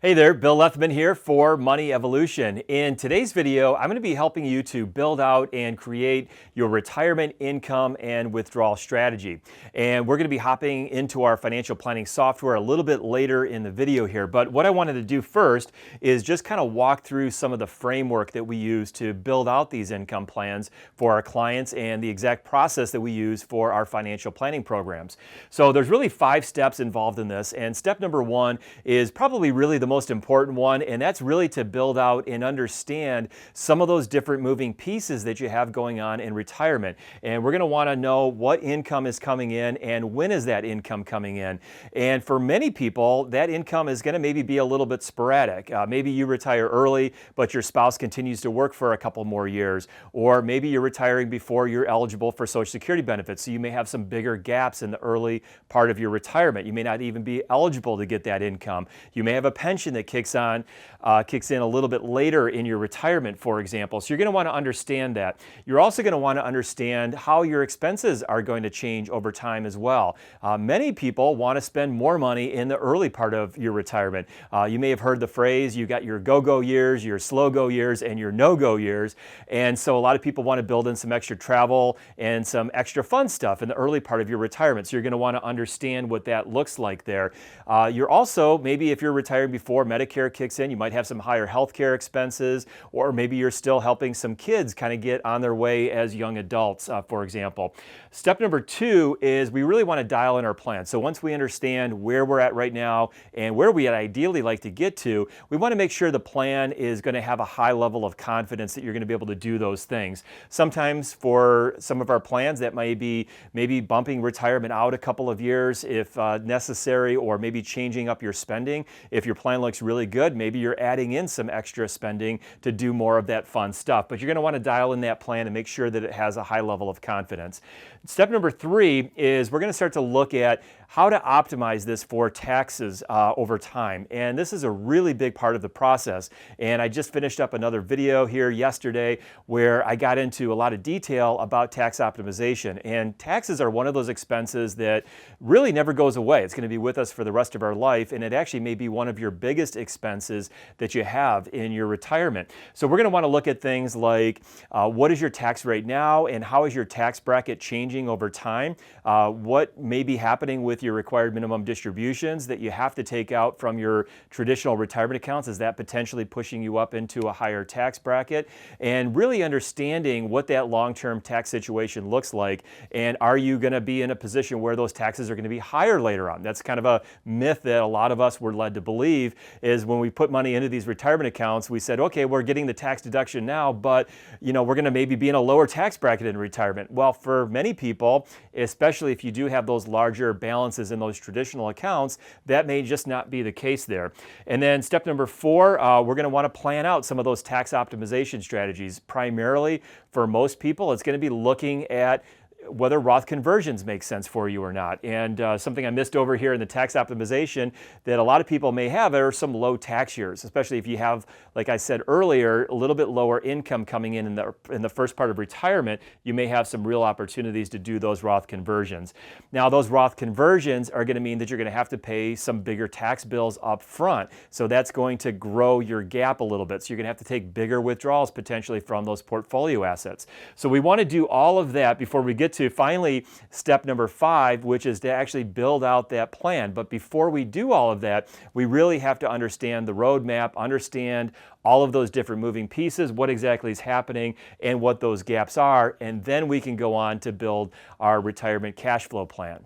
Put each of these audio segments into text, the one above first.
Hey there, Bill Lethman here for Money Evolution. In today's video, I'm going to be helping you to build out and create your retirement income and withdrawal strategy. And we're going to be hopping into our financial planning software a little bit later in the video here. But what I wanted to do first is just kind of walk through some of the framework that we use to build out these income plans for our clients and the exact process that we use for our financial planning programs. So there's really 5 steps involved in this. And step number 1 is probably really the most important one, and that's really to build out and understand some of those different moving pieces that you have going on in retirement. And we're going to want to know what income is coming in and when is that income coming in. And for many people, that income is going to maybe be a little bit sporadic. Maybe you retire early, but your spouse continues to work for a couple more years. Or maybe you're retiring before you're eligible for Social Security benefits. So you may have some bigger gaps in the early part of your retirement. You may not even be eligible to get that income. You may have a pension that kicks in a little bit later in your retirement, for example. So you're going to want to understand that. You're also going to want to understand how your expenses are going to change over time as well. Many people want to spend more money in the early part of your retirement. You may have heard the phrase, you got your go-go years, your slow-go years, and your no-go years. And so a lot of people want to build in some extra travel and some extra fun stuff in the early part of your retirement. So you're going to want to understand what that looks like there. You're also, maybe if you're retiring before Medicare kicks in, you might have some higher healthcare expenses, or maybe you're still helping some kids kind of get on their way as young adults, for example. Step number 2 is we really want to dial in our plan. So once we understand where we're at right now and where we'd ideally like to get to, we want to make sure the plan is going to have a high level of confidence that you're going to be able to do those things. Sometimes for some of our plans, that might be maybe bumping retirement out a couple of years if necessary, or maybe changing up your spending. If your plan looks really good, maybe you're adding in some extra spending to do more of that fun stuff. But you're going to want to dial in that plan and make sure that it has a high level of confidence. Step number 3 is we're going to start to look at how to optimize this for taxes over time. And this is a really big part of the process. And I just finished up another video here yesterday where I got into a lot of detail about tax optimization. And taxes are one of those expenses that really never goes away. It's going to be with us for the rest of our life. And it actually may be one of your biggest expenses that you have in your retirement. So we're going to want to look at things like what is your tax rate now and how is your tax bracket changing over time? What may be happening with your required minimum distributions that you have to take out from your traditional retirement accounts? Is that potentially pushing you up into a higher tax bracket? And really understanding what that long-term tax situation looks like. And are you going to be in a position where those taxes are going to be higher later on? That's kind of a myth that a lot of us were led to believe, is when we put money into these retirement accounts, we said, okay, we're getting the tax deduction now, but we're going to maybe be in a lower tax bracket in retirement. Well, for many people, especially if you do have those larger balances in those traditional accounts, that may just not be the case there. And then step number 4, we're going to want to plan out some of those tax optimization strategies. Primarily for most people, it's going to be looking at whether Roth conversions make sense for you or not. And something I missed over here in the tax optimization that a lot of people may have are some low tax years, especially if you have, like I said earlier, a little bit lower income coming in the first part of retirement. You may have some real opportunities to do those Roth conversions. Now, those Roth conversions are going to mean that you're going to have to pay some bigger tax bills up front. So that's going to grow your gap a little bit. So you're going to have to take bigger withdrawals potentially from those portfolio assets. So we want to do all of that before we get to finally step number 5, which is to actually build out that plan. But before we do all of that, we really have to understand the roadmap, understand all of those different moving pieces, what exactly is happening, and what those gaps are, and then we can go on to build our retirement cash flow plan.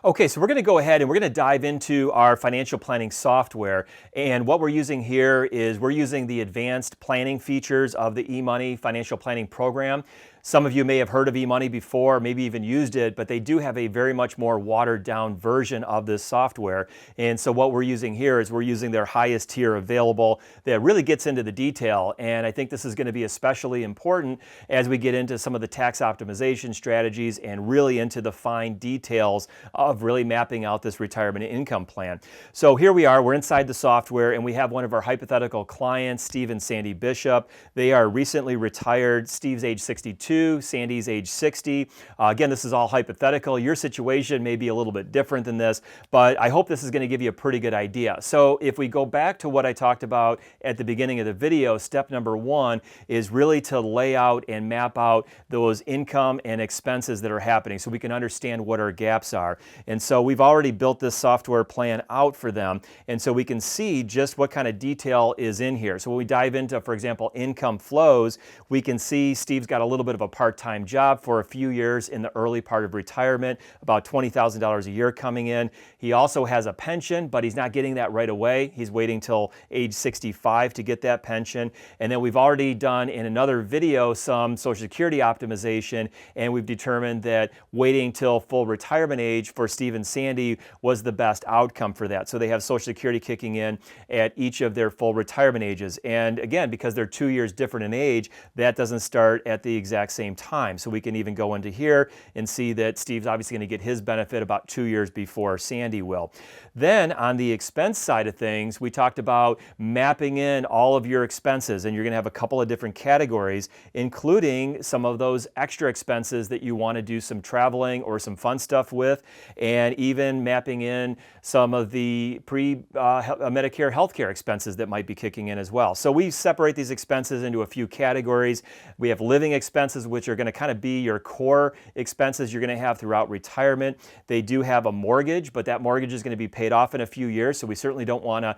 Okay, so we're going to go ahead and we're going to dive into our financial planning software. And what we're using here is we're using the advanced planning features of the eMoney financial planning program. Some of you may have heard of eMoney before, maybe even used it, but they do have a very much more watered down version of this software. And so what we're using here is we're using their highest tier available that really gets into the detail. And I think this is going to be especially important as we get into some of the tax optimization strategies and really into the fine details of really mapping out this retirement income plan. So here we are, we're inside the software, and we have one of our hypothetical clients, Steve and Sandy Bishop. They are recently retired. Steve's age 62. 62, Sandy's age 60. Again, this is all hypothetical. Your situation may be a little bit different than this, but I hope this is going to give you a pretty good idea. So if we go back to what I talked about at the beginning of the video, step number one is really to lay out and map out those income and expenses that are happening so we can understand what our gaps are. And so we've already built this software plan out for them, and so we can see just what kind of detail is in here. So when we dive into, for example, income flows, we can see Steve's got a little bit of a part-time job for a few years in the early part of retirement, about $20,000 a year coming in. He also has a pension, but he's not getting that right away. He's waiting till age 65 to get that pension. And then we've already done in another video some Social Security optimization, and we've determined that waiting till full retirement age for Steve and Sandy was the best outcome for that. So they have Social Security kicking in at each of their full retirement ages. And again, because they're 2 years different in age, that doesn't start at the exact same time. So we can even go into here and see that Steve's obviously going to get his benefit about 2 years before Sandy will. Then on the expense side of things, we talked about mapping in all of your expenses, and you're going to have a couple of different categories, including some of those extra expenses that you want to do some traveling or some fun stuff with, and even mapping in some of the Medicare healthcare expenses that might be kicking in as well. So we separate these expenses into a few categories. We have living expenses, which are going to kind of be your core expenses you're going to have throughout retirement. They do have a mortgage, but that mortgage is going to be paid off in a few years, so we certainly don't want to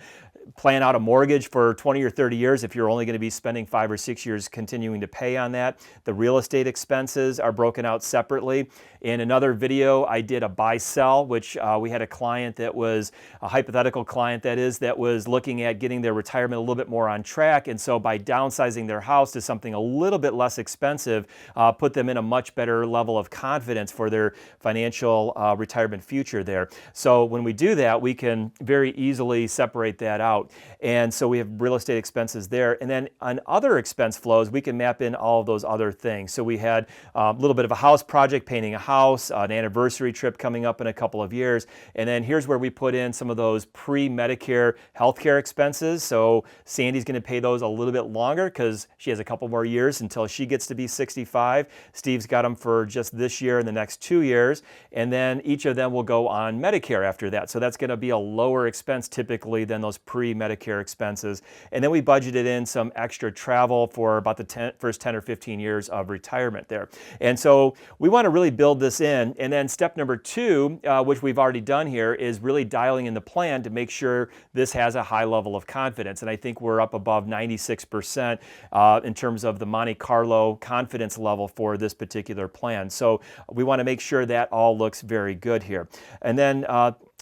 plan out a mortgage for 20 or 30 years if you're only going to be spending 5 or 6 years continuing to pay on that. The real estate expenses are broken out separately. In another video, I did a buy-sell, which we had a client that was, a hypothetical client that is, that was looking at getting their retirement a little bit more on track, and so by downsizing their house to something a little bit less expensive, put them in a much better level of confidence for their financial retirement future there. So when we do that, we can very easily separate that out. And so we have real estate expenses there. And then on other expense flows, we can map in all of those other things. So we had a little bit of a house project, painting a house, an anniversary trip coming up in a couple of years. And then here's where we put in some of those pre-Medicare healthcare expenses. So Sandy's going to pay those a little bit longer because she has a couple more years until she gets to be 65. Steve's got them for just this year and the next 2 years. And then each of them will go on Medicare after that. So that's going to be a lower expense typically than those pre-Medicare expenses. And then we budgeted in some extra travel for about the first 10 or 15 years of retirement there. And so we want to really build this in. And then step number two, which we've already done here, is really dialing in the plan to make sure this has a high level of confidence. And I think we're up above 96% in terms of the Monte Carlo confidence level for this particular plan. So we want to make sure that all looks very good here. And then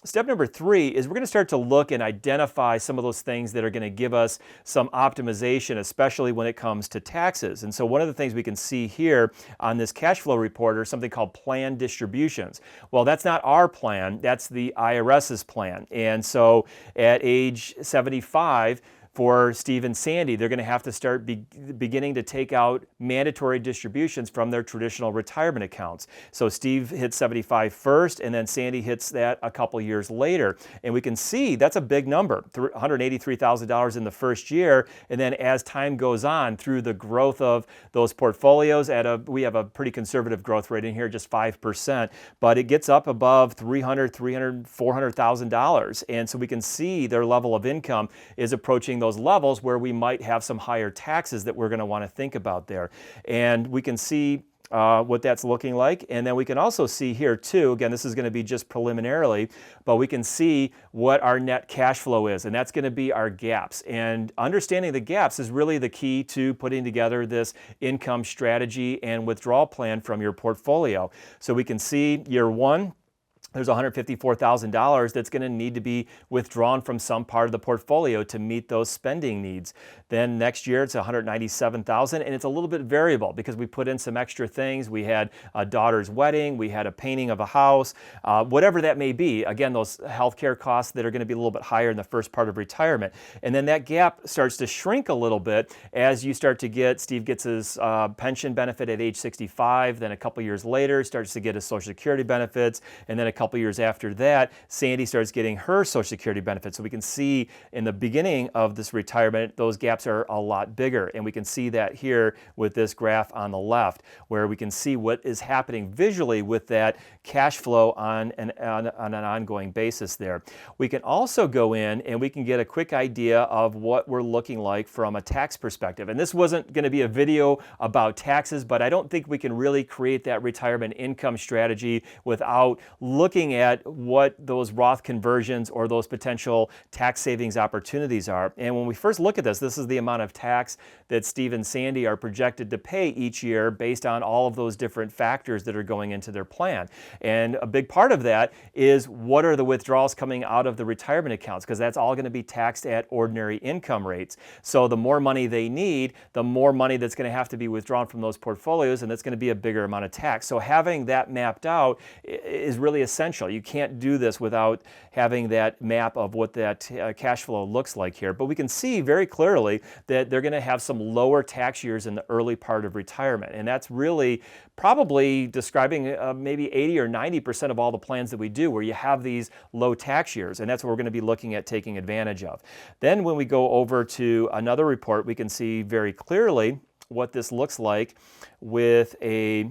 step number three is we're going to start to look and identify some of those things that are going to give us some optimization, especially when it comes to taxes. And so one of the things we can see here on this cash flow report are something called plan distributions. Well, that's not our plan, that's the IRS's plan. And so at age 75, for Steve and Sandy, they're going to have to start beginning to take out mandatory distributions from their traditional retirement accounts. So Steve hits 75 first, and then Sandy hits that a couple years later. And we can see that's a big number, $183,000 in the first year. And then as time goes on, through the growth of those portfolios, we have a pretty conservative growth rate in here, just 5%, but it gets up above $400,000. And so we can see their level of income is approaching those levels where we might have some higher taxes that we're going to want to think about there. And we can see what that's looking like. And then we can also see here too, again, this is going to be just preliminarily, but we can see what our net cash flow is, and that's going to be our gaps. And understanding the gaps is really the key to putting together this income strategy and withdrawal plan from your portfolio. So we can see year one, there's $154,000 that's going to need to be withdrawn from some part of the portfolio to meet those spending needs. Then next year it's $197,000, and it's a little bit variable because we put in some extra things. We had a daughter's wedding, we had a painting of a house, whatever that may be. Again, those healthcare costs that are going to be a little bit higher in the first part of retirement. And then that gap starts to shrink a little bit as you start to get, Steve gets his pension benefit at age 65, then a couple years later starts to get his Social Security benefits, and then a couple years after that, Sandy starts getting her Social Security benefits. So we can see in the beginning of this retirement, those gaps are a lot bigger. And we can see that here with this graph on the left, where we can see what is happening visually with that cash flow on an ongoing basis there. We can also go in and we can get a quick idea of what we're looking like from a tax perspective. And this wasn't going to be a video about taxes, but I don't think we can really create that retirement income strategy without looking at what those Roth conversions or those potential tax savings opportunities are. And when we first look at this is the amount of tax that Steve and Sandy are projected to pay each year based on all of those different factors that are going into their plan. And a big part of that is what are the withdrawals coming out of the retirement accounts, because that's all going to be taxed at ordinary income rates. So the more money they need, the more money that's going to have to be withdrawn from those portfolios, and that's going to be a bigger amount of tax. So having that mapped out is really essential. You can't do this without having that map of what that cash flow looks like here. But we can see very clearly that they're going to have some lower tax years in the early part of retirement. And that's really probably describing maybe 80 or 90% of all the plans that we do, where you have these low tax years. And that's what we're going to be looking at taking advantage of. Then when we go over to another report, we can see very clearly what this looks like with a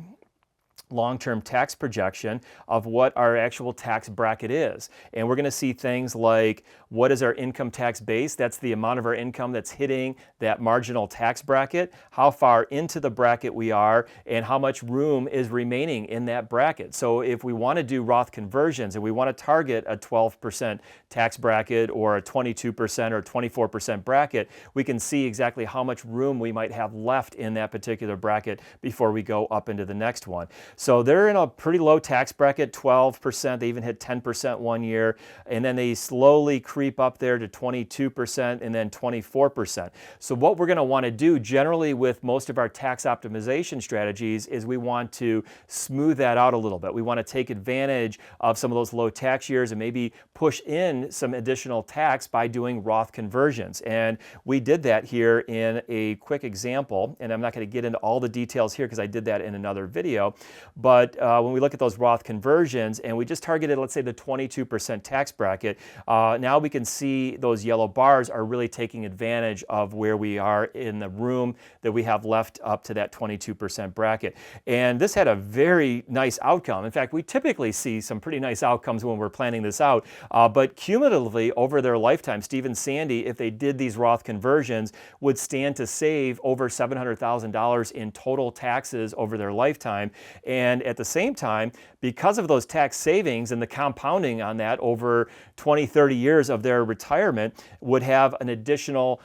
long-term tax projection of what our actual tax bracket is. And we're going to see things like, what is our income tax base? That's the amount of our income that's hitting that marginal tax bracket, how far into the bracket we are, and how much room is remaining in that bracket. So if we want to do Roth conversions and we want to target a 12% tax bracket or a 22% or 24% bracket, we can see exactly how much room we might have left in that particular bracket before we go up into the next one. So they're in a pretty low tax bracket, 12%. They even hit 10% one year, and then they slowly creep up there to 22% and then 24%. So what we're going to want to do generally with most of our tax optimization strategies is we want to smooth that out a little bit. We want to take advantage of some of those low tax years and maybe push in some additional tax by doing Roth conversions. And we did that here in a quick example, and I'm not going to get into all the details here because I did that in another video. But when we look at those Roth conversions and we just targeted, let's say, the 22% tax bracket, now we can see those yellow bars are really taking advantage of where we are in the room that we have left up to that 22% bracket. And this had a very nice outcome. In fact, we typically see some pretty nice outcomes when we're planning this out. But cumulatively, over their lifetime, Steve and Sandy, if they did these Roth conversions, would stand to save over $700,000 in total taxes over their lifetime. And at the same time, because of those tax savings and the compounding on that over 20, 30 years of their retirement, would have an additional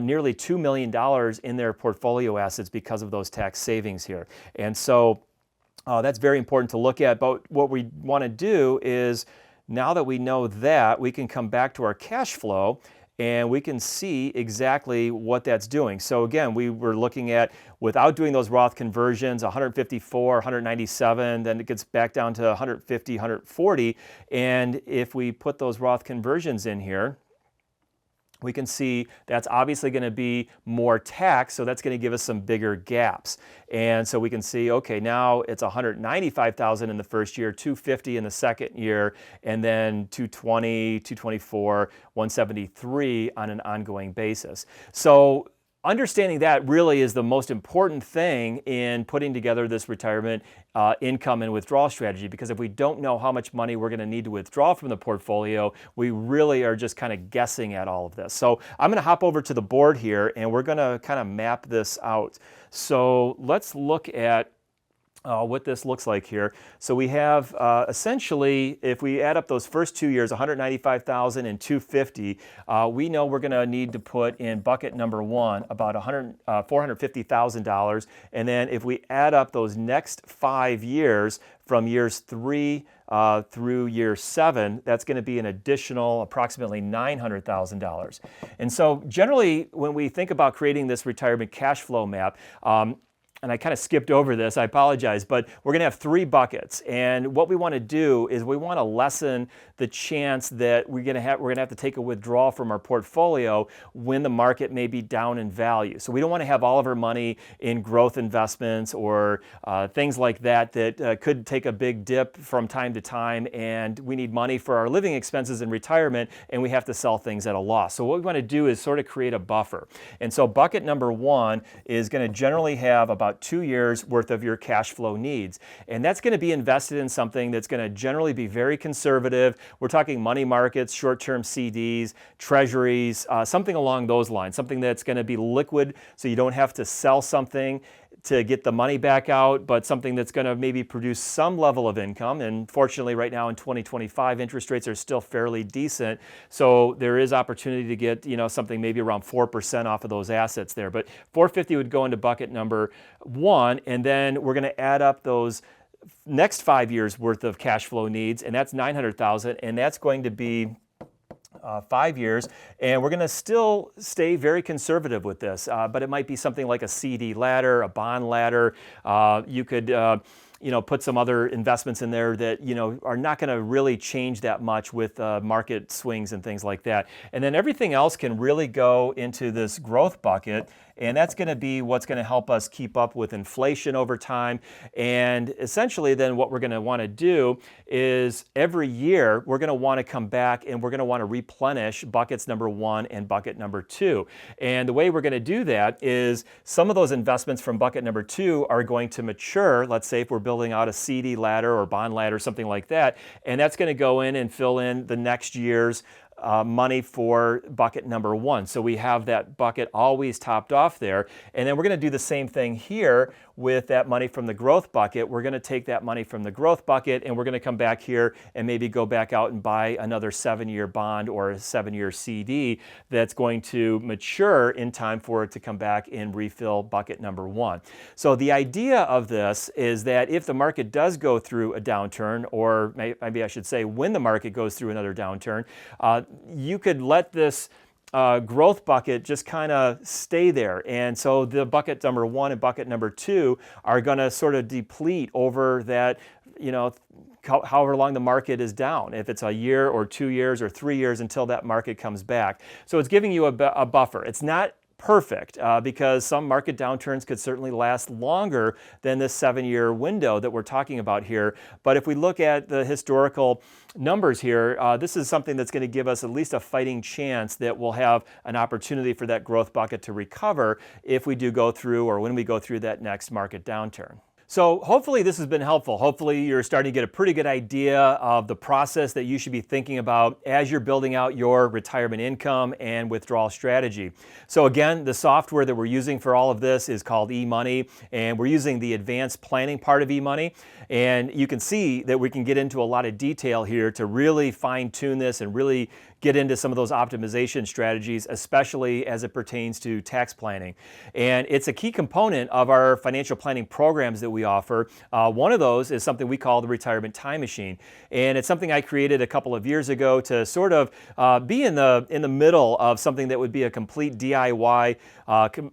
nearly $2 million in their portfolio assets because of those tax savings here. And so that's very important to look at. But what we want to do is, now that we know that, we can come back to our cash flow and we can see exactly what that's doing. So again, we were looking at, without doing those Roth conversions, 154, 197, then it gets back down to 150, 140. And if we put those Roth conversions in here, we can see that's obviously going to be more tax, so that's going to give us some bigger gaps. And so we can see, okay, now it's 195,000 in the first year, 250 in the second year, and then 220, 224, 173 on an ongoing basis. So understanding that really is the most important thing in putting together this retirement income and withdrawal strategy, because if we don't know how much money we're going to need to withdraw from the portfolio, we really are just kind of guessing at all of this. So I'm going to hop over to the board here and we're going to kind of map this out. So let's look at what this looks like here. So we have essentially, if we add up those first 2 years, 195,000 and 250, we know we're going to need to put in bucket number one about $450,000. And then if we add up those next 5 years, from years 3 through year 7, that's going to be an additional approximately $900,000. And so generally, when we think about creating this retirement cash flow map, and I kind of skipped over this, I apologize, but we're going to have 3 buckets. And what we want to do is we want to lessen the chance that we're going to have to take a withdrawal from our portfolio when the market may be down in value. So we don't want to have all of our money in growth investments or things like that that could take a big dip from time to time, and we need money for our living expenses in retirement, and we have to sell things at a loss. So what we want to do is sort of create a buffer. And so bucket number 1 is going to generally have about 2 years worth of your cash flow needs. And that's going to be invested in something that's going to generally be very conservative. We're talking money markets, short-term CDs, treasuries, something along those lines, something that's going to be liquid so you don't have to sell something to get the money back out, but something that's going to maybe produce some level of income. And fortunately, right now in 2025, interest rates are still fairly decent. So there is opportunity to get, something maybe around 4% off of those assets there. But 450 would go into bucket number 1, and then we're going to add up those next 5 years worth of cash flow needs, and that's 900,000, and that's going to be 5 years, and we're going to still stay very conservative with this, but it might be something like a CD ladder, a bond ladder. You could put some other investments in there that, are not going to really change that much with market swings and things like that. And then everything else can really go into this growth bucket, and that's going to be what's going to help us keep up with inflation over time. And essentially then what we're going to want to do is every year we're going to want to come back and we're going to want to replenish buckets number 1 and bucket number 2. And the way we're going to do that is some of those investments from bucket number 2 are going to mature. Let's say if we're building out a CD ladder or bond ladder, something like that, and that's going to go in and fill in the next year's money for bucket number 1. So we have that bucket always topped off there. And then we're going to do the same thing here with that money from the growth bucket. We're going to take that money from the growth bucket and we're going to come back here and maybe go back out and buy another 7-year bond or a 7-year CD that's going to mature in time for it to come back and refill bucket number 1. So the idea of this is that if the market does go through a downturn, or maybe I should say when the market goes through another downturn, you could let this growth bucket just kind of stay there. And so the bucket number 1 and bucket number 2 are going to sort of deplete over that, however long the market is down, if it's a year or 2 years or 3 years until that market comes back. So it's giving you a buffer. It's not perfect because some market downturns could certainly last longer than this 7-year window that we're talking about here. But if we look at the historical numbers here, this is something that's going to give us at least a fighting chance that we'll have an opportunity for that growth bucket to recover if we do go through, or when we go through, that next market downturn. So hopefully this has been helpful. Hopefully you're starting to get a pretty good idea of the process that you should be thinking about as you're building out your retirement income and withdrawal strategy. So again, the software that we're using for all of this is called eMoney, and we're using the advanced planning part of eMoney. And you can see that we can get into a lot of detail here to really fine tune this and really get into some of those optimization strategies, especially as it pertains to tax planning. And it's a key component of our financial planning programs that we offer. One of those is something we call the Retirement Time Machine. And it's something I created a couple of years ago to sort of be in the middle of something that would be a complete DIY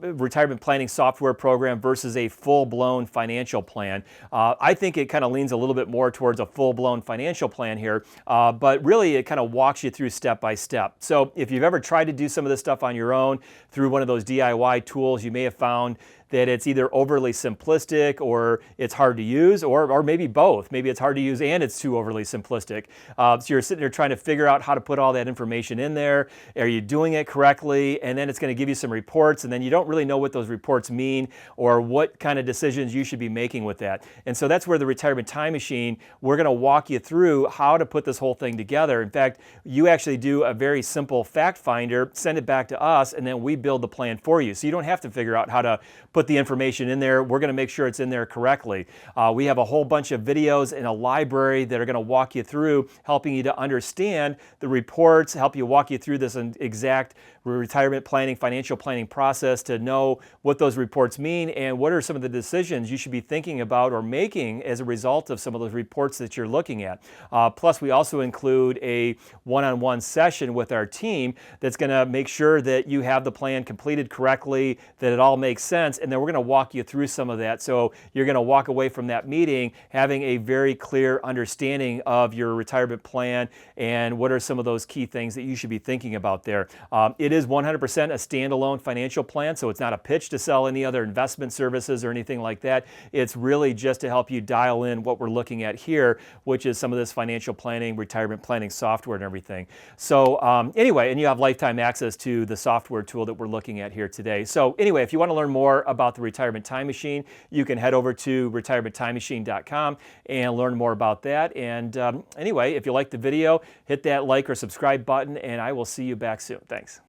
retirement planning software program versus a full-blown financial plan. I think it kind of leans a little bit more towards a full-blown financial plan here, but really it kind of walks you through step by step. So if you've ever tried to do some of this stuff on your own through one of those DIY tools, you may have found that it's either overly simplistic or it's hard to use, or maybe both. Maybe it's hard to use and it's too overly simplistic. So you're sitting there trying to figure out how to put all that information in there. Are you doing it correctly? And then it's going to give you some reports, and then you don't really know what those reports mean or what kind of decisions you should be making with that. And so that's where the Retirement Time Machine, we're going to walk you through how to put this whole thing together. In fact, you actually do a very simple fact finder, send it back to us, and then we build the plan for you. So you don't have to figure out how to put the information in there. We're going to make sure it's in there correctly. We have a whole bunch of videos in a library that are going to walk you through, helping you to understand the reports, help you walk you through this exact retirement planning, financial planning process to know what those reports mean and what are some of the decisions you should be thinking about or making as a result of some of those reports that you're looking at. Plus, we also include a one-on-one session with our team that's going to make sure that you have the plan completed correctly, that it all makes sense, and then we're going to walk you through some of that. So you're going to walk away from that meeting having a very clear understanding of your retirement plan and what are some of those key things that you should be thinking about there. It is 100% a standalone financial plan, so it's not a pitch to sell any other investment services or anything like that. It's really just to help you dial in what we're looking at here, which is some of this financial planning, retirement planning software and everything. So anyway, and you have lifetime access to the software tool that we're looking at here today. So anyway, if you want to learn more about the Retirement Time Machine, you can head over to retirementtimemachine.com and learn more about that. And anyway, if you like the video, hit that like or subscribe button, and I will see you back soon. Thanks.